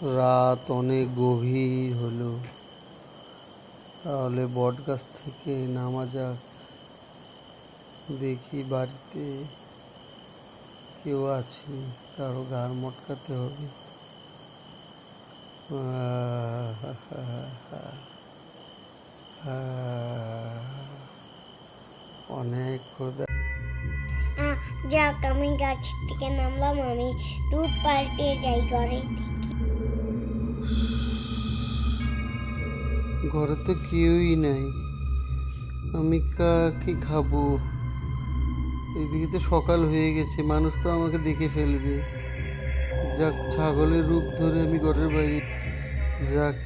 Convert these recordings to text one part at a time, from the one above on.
রাত অনেক গভীর হলো, তাহলে বটগাছ থেকে নামা যাক। দেখি বাড়িতে কেউ আছে, কারো ঘাড় মটকাতে হবে। অনেক খোদা। যাক, আমি গাছ থেকে নামলাম, আমি রূপ পাল্টে যাই ঘরে। ঘরে তো কেউই নাই, আমি কাকে খাবো? এদিকে তো সকাল হয়ে গেছে, মানুষ তো আমাকে দেখে ফেলবে। যাক, ছাগলের রূপ ধরে আমি ঘরের বাইরে। যাক,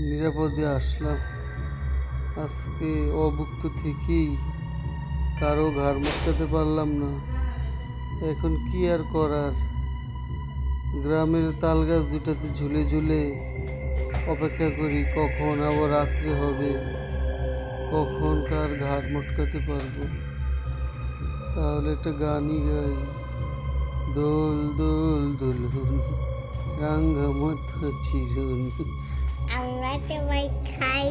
নিরাপদে আসলাম। আজকে অভুক্ত থেকেই কারো ঘাড় মটকাতে পারলাম না। এখন কি আর করার? গ্রামের তাল গাছ দুটাতে ঝুলে ঝুলে অপেক্ষা করি কখন আবার রাত্রে হবে, কখন কার ঘাড় মটকাতে পারবো। তাহলে একটা গানই গাই। দোল দোল দুলুনি, রাঙ্গামতো চিরুনি। আমরা সবাই খাই,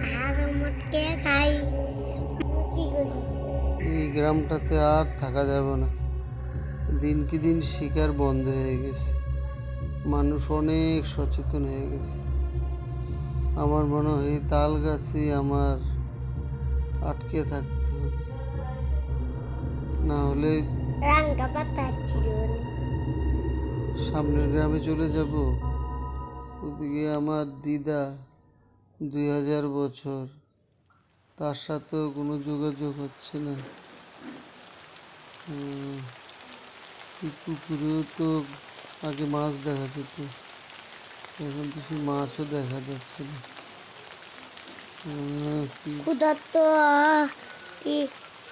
ঘাড় মটকে খাই। কি করি? এই গ্রামটাতে আর থাকা যাবে না। দিন কি দিন শিকার বন্ধ হয়ে গেছে, মানুষ অনেক সচেতন হয়ে গেছে। আমার মনে হয় এই তাল গাছে আমার আটকে থাকতে হবে, না হলে রাঙ্গা পাতা চিরুনি। সামনের গ্রামে চলে যাব। ওদিকে আমার দিদা 2000 বছর, তার সাথেও কোনো যোগাযোগ হচ্ছে না। এই পুকুরেও তো আগে মাছ দেখা যেত, এখন তো সেই মাছও দেখা যাচ্ছে না। ক্ষুধার্ত, কি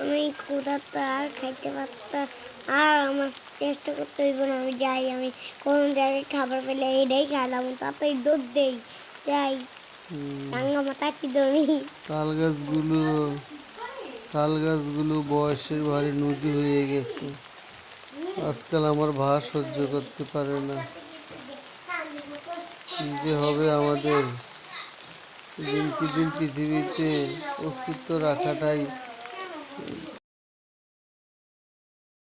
আমি ক্ষুধার্ত, আর খাইতে পারতাম। আর আমার চেষ্টা করতে হইব না, আমি যাই, আমি কোন জায়গায় খাবার পেলে এটাই খাইলাম, তাতেই দুধ দেই যাই। রাঙ্গা মাথা চিরুনি। তাল গাছগুলো বয়সের ভারে নুজু হয়ে গেছে, আজকাল আমার ভার সহ্য করতে পারে না। কি যে হবে আমাদের? দিন কি দিন পৃথিবীতে অস্তিত্ব রাখাটাই